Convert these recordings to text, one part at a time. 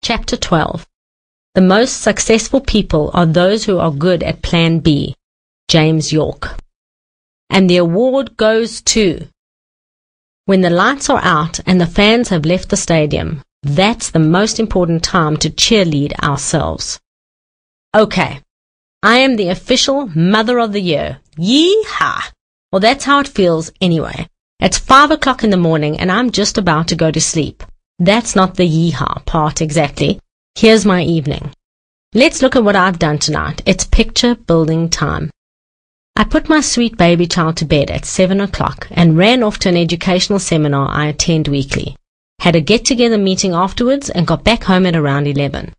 Chapter 12. The most successful people are those who are good at Plan B. James York. And the award goes to... When the lights are out and the fans have left the stadium, that's the most important time to cheerlead ourselves. Okay, I am the official Mother of the Year. Yee-haw! Well, that's how it feels anyway. It's 5 o'clock in the morning and I'm just about to go to sleep. That's not the yee-haw part exactly. Here's my evening. Let's look at what I've done tonight. It's picture building time. I put my sweet baby child to bed at 7 o'clock and ran off to an educational seminar I attend weekly. Had a get-together meeting afterwards and got back home at around 11.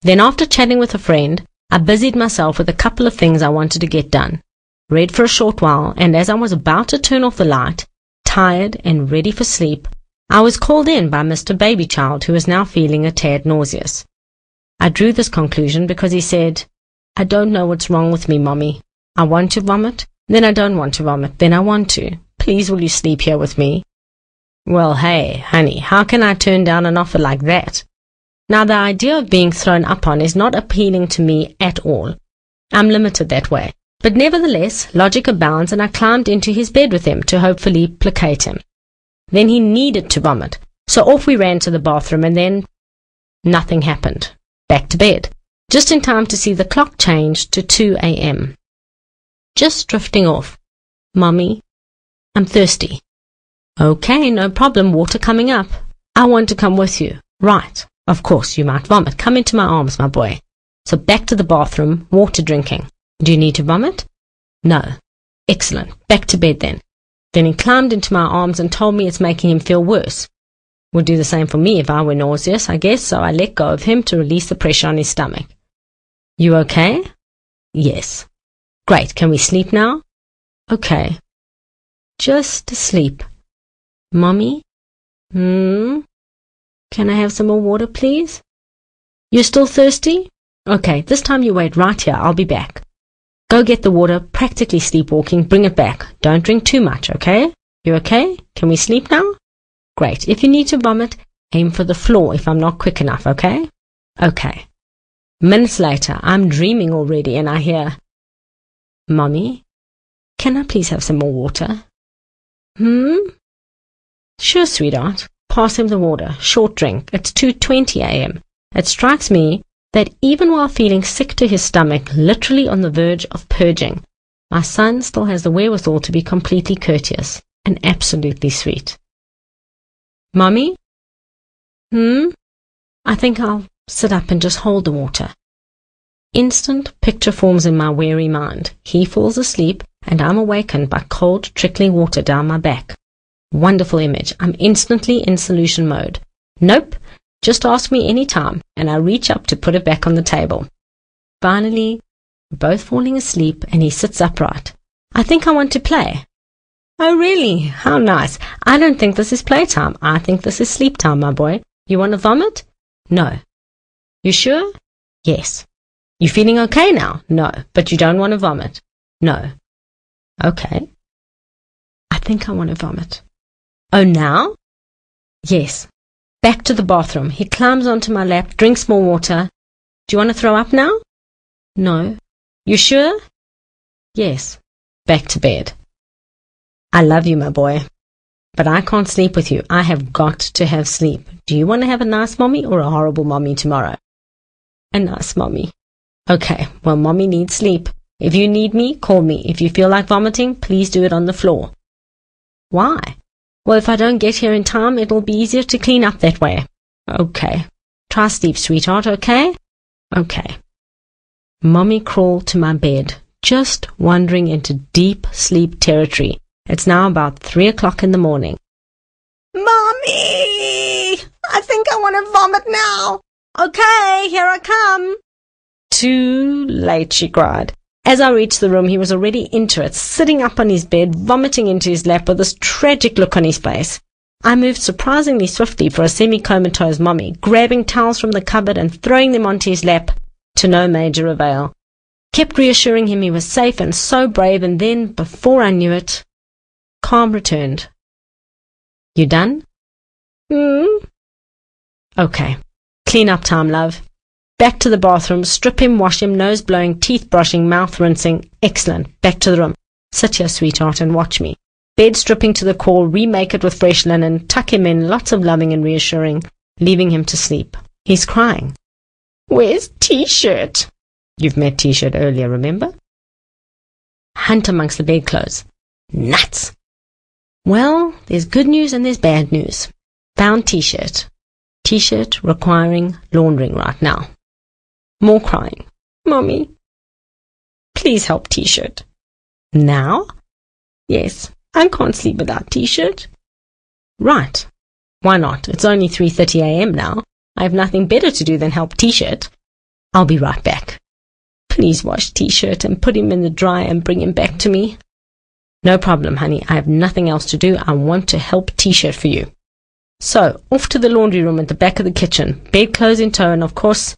Then after chatting with a friend, I busied myself with a couple of things I wanted to get done. Read for a short while, and as I was about to turn off the light, tired and ready for sleep, I was called in by Mr. Baby Child, who was now feeling a tad nauseous. I drew this conclusion because he said, "I don't know what's wrong with me, Mommy. I want to vomit, then I don't want to vomit, then I want to. Please will you sleep here with me?" Well, hey, honey, how can I turn down an offer like that? Now, the idea of being thrown up on is not appealing to me at all. I'm limited that way. But nevertheless, logic abounds, and I climbed into his bed with him to hopefully placate him. Then he needed to vomit, so off we ran to the bathroom, and then nothing happened. Back to bed, just in time to see the clock change to 2 a.m. Just drifting off. "Mommy, I'm thirsty." "Okay, no problem, water coming up." "I want to come with you." "Right, of course, you might vomit. Come into my arms, my boy." So back to the bathroom, water drinking. "Do you need to vomit?" "No." "Excellent, back to bed then." Then he climbed into my arms and told me it's making him feel worse. Would do the same for me if I were nauseous, I guess, so I let go of him to release the pressure on his stomach. "You okay?" "Yes." "Great, can we sleep now?" "Okay." "Just sleep." "Mommy? Can I have some more water, please?" "You're still thirsty? Okay, this time you wait right here, I'll be back. Go get the water, practically sleepwalking, bring it back. Don't drink too much, okay? You okay? Can we sleep now?" "Great. If you need to vomit, aim for the floor if I'm not quick enough, okay?" "Okay." Minutes later, I'm dreaming already and I hear, "Mommy, can I please have some more water?" "Sure, sweetheart." Pass him the water. Short drink. It's 2:20 a.m. It strikes me that even while feeling sick to his stomach, literally on the verge of purging, my son still has the wherewithal to be completely courteous and absolutely sweet. "Mommy? I think I'll sit up and just hold the water." Instant picture forms in my weary mind. He falls asleep and I'm awakened by cold, trickling water down my back. Wonderful image. I'm instantly in solution mode. Nope. Just ask me any time, and I reach up to put it back on the table. Finally, we're both falling asleep, and he sits upright. "I think I want to play." "Oh, really? How nice. I don't think this is playtime. I think this is sleep time, my boy. You want to vomit?" "No." "You sure?" "Yes." "You feeling okay now?" "No." "But you don't want to vomit?" "No." "Okay. I think I want to vomit." "Oh, now?" "Yes." Back to the bathroom. He climbs onto my lap, drinks more water. "Do you want to throw up now?" "No." "You sure?" "Yes." Back to bed. I love you, my boy, but I can't sleep with you. I have got to have sleep. Do you want to have a nice mommy or a horrible mommy tomorrow? A nice mommy. Okay, well, mommy needs sleep. If you need me, call me. If you feel like vomiting, please do it on the floor. Why? Well, if I don't get here in time, it'll be easier to clean up that way. Okay. Try sleep, sweetheart, okay? Okay. Mommy crawled to my bed, just wandering into deep sleep territory. It's now about 3 o'clock in the morning. "Mommy! I think I want to vomit now." "Okay, here I come." Too late, she cried. As I reached the room, he was already into it, sitting up on his bed, vomiting into his lap with this tragic look on his face. I moved surprisingly swiftly for a semi-comatose mommy, grabbing towels from the cupboard and throwing them onto his lap, to no major avail. Kept reassuring him he was safe and so brave, and then, before I knew it, calm returned. "You done?" Okay. Clean up time, love. Back to the bathroom, strip him, wash him, nose blowing, teeth brushing, mouth rinsing. Excellent. Back to the room. Sit here, sweetheart, and watch me. Bed stripping to the core, remake it with fresh linen, tuck him in, lots of loving and reassuring, leaving him to sleep. He's crying. Where's T-shirt? You've met T-shirt earlier, remember? Hunt amongst the bedclothes. Nuts! Well, there's good news and there's bad news. Found T-shirt. T-shirt requiring laundering right now. More crying. Mommy, please help T-shirt. Now? Yes, I can't sleep without T-shirt. Right. Why not? It's only 3:30 a.m. now. I have nothing better to do than help T-shirt. I'll be right back. Please wash T-shirt and put him in the dryer and bring him back to me. No problem, honey. I have nothing else to do. I want to help T-shirt for you. So, off to the laundry room at the back of the kitchen, bedclothes in tow, and of course,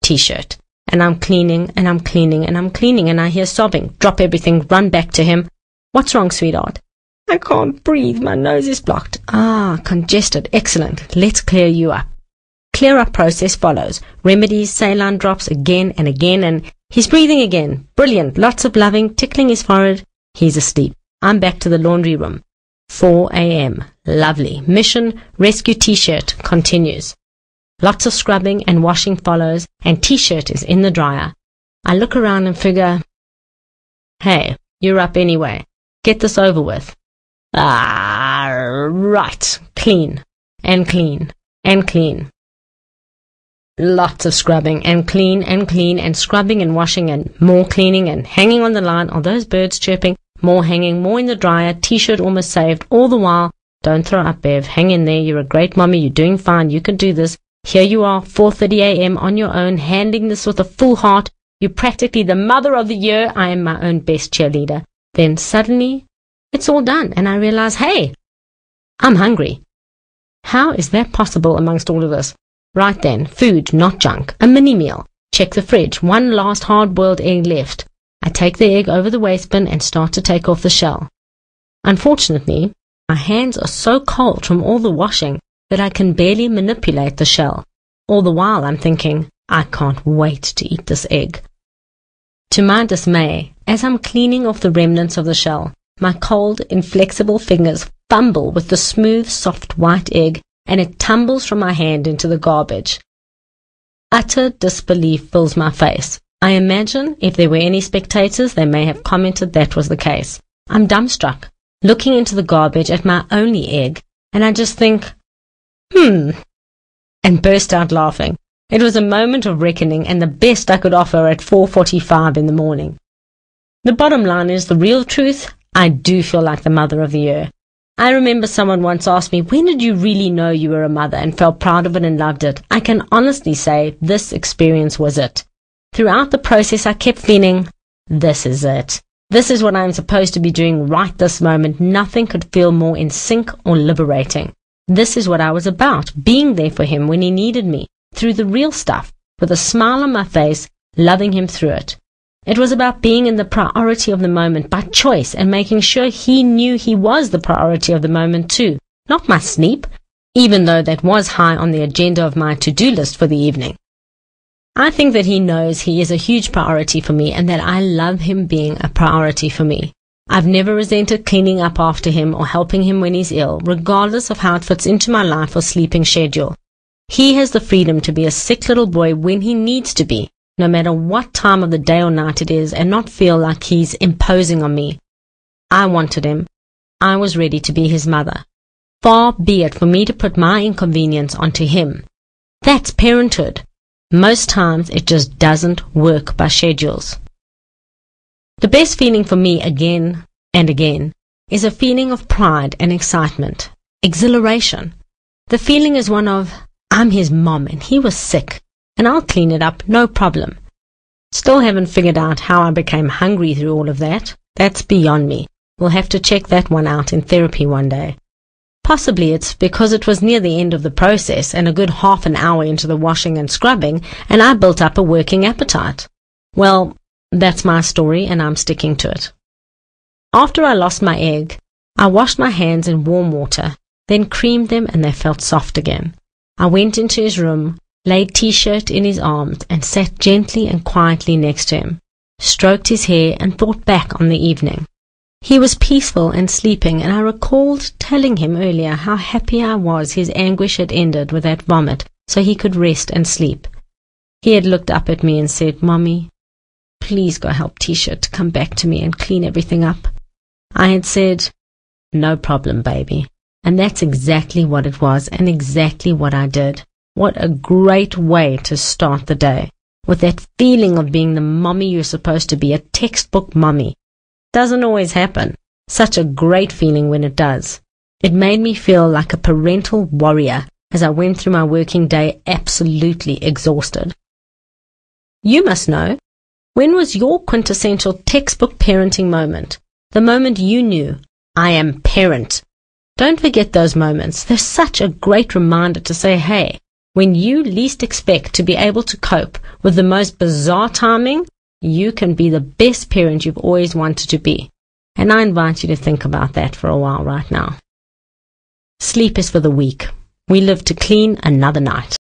T-shirt. And I'm cleaning, and I'm cleaning, and I'm cleaning, and I hear sobbing. Drop everything, run back to him. What's wrong, sweetheart? I can't breathe. My nose is blocked. Ah, congested. Excellent. Let's clear you up. Clear up process follows. Remedies, saline drops again and again, and he's breathing again. Brilliant. Lots of loving, tickling his forehead. He's asleep. I'm back to the laundry room. 4 a.m. Lovely. Mission rescue T-shirt continues. Lots of scrubbing and washing follows, and T-shirt is in the dryer. I look around and figure, hey, you're up anyway. Get this over with. Right. Clean and clean and clean. Lots of scrubbing and clean and scrubbing and washing and more cleaning and hanging on the line. Are those birds chirping? More hanging, more in the dryer. T-shirt almost saved. All the while, don't throw up, Bev. Hang in there. You're a great mommy. You're doing fine. You can do this. Here you are, 4:30 a.m. on your own, handling this with a full heart. You're practically the mother of the year. I am my own best cheerleader. Then suddenly, it's all done, and I realize, hey, I'm hungry. How is that possible amongst all of this? Right then, food, not junk, a mini meal. Check the fridge, one last hard-boiled egg left. I take the egg over the waste bin and start to take off the shell. Unfortunately, my hands are so cold from all the washing that I can barely manipulate the shell. All the while I'm thinking, I can't wait to eat this egg. To my dismay, as I'm cleaning off the remnants of the shell, my cold, inflexible fingers fumble with the smooth, soft white egg, and it tumbles from my hand into the garbage. Utter disbelief fills my face. I imagine if there were any spectators, they may have commented that was the case. I'm dumbstruck, looking into the garbage at my only egg, and I just think, and burst out laughing. It was a moment of reckoning and the best I could offer at 4:45 in the morning. The bottom line is the real truth. I do feel like the mother of the year. I remember someone once asked me, when did you really know you were a mother and felt proud of it and loved it? I can honestly say this experience was it. Throughout the process, I kept feeling, this is it. This is what I'm supposed to be doing right this moment. Nothing could feel more in sync or liberating. This is what I was about, being there for him when he needed me, through the real stuff, with a smile on my face, loving him through it. It was about being in the priority of the moment by choice and making sure he knew he was the priority of the moment too, not my sleep, even though that was high on the agenda of my to-do list for the evening. I think that he knows he is a huge priority for me and that I love him being a priority for me. I've never resented cleaning up after him or helping him when he's ill, regardless of how it fits into my life or sleeping schedule. He has the freedom to be a sick little boy when he needs to be, no matter what time of the day or night it is, and not feel like he's imposing on me. I wanted him. I was ready to be his mother. Far be it for me to put my inconvenience onto him. That's parenthood. Most times it just doesn't work by schedules. The best feeling for me again and again is a feeling of pride and excitement, exhilaration. The feeling is one of, I'm his mom and he was sick, and I'll clean it up, no problem. Still haven't figured out how I became hungry through all of that. That's beyond me. We'll have to check that one out in therapy one day. Possibly it's because it was near the end of the process and a good half an hour into the washing and scrubbing, and I built up a working appetite. Well, that's my story and I'm sticking to it. After I lost my egg, I washed my hands in warm water, then creamed them and they felt soft again. I went into his room, laid T-shirt in his arms and sat gently and quietly next to him, stroked his hair and thought back on the evening. He was peaceful and sleeping, and I recalled telling him earlier how happy I was his anguish had ended with that vomit so he could rest and sleep. He had looked up at me and said, "Mommy, please go help T-shirt to come back to me and clean everything up." I had said, "No problem, baby." And that's exactly what it was and exactly what I did. What a great way to start the day, with that feeling of being the mommy you're supposed to be, a textbook mommy. Doesn't always happen. Such a great feeling when it does. It made me feel like a parental warrior as I went through my working day absolutely exhausted. You must know, when was your quintessential textbook parenting moment? The moment you knew, I am parent. Don't forget those moments. They're such a great reminder to say, hey, when you least expect to be able to cope with the most bizarre timing, you can be the best parent you've always wanted to be. And I invite you to think about that for a while right now. Sleep is for the weak. We live to clean another night.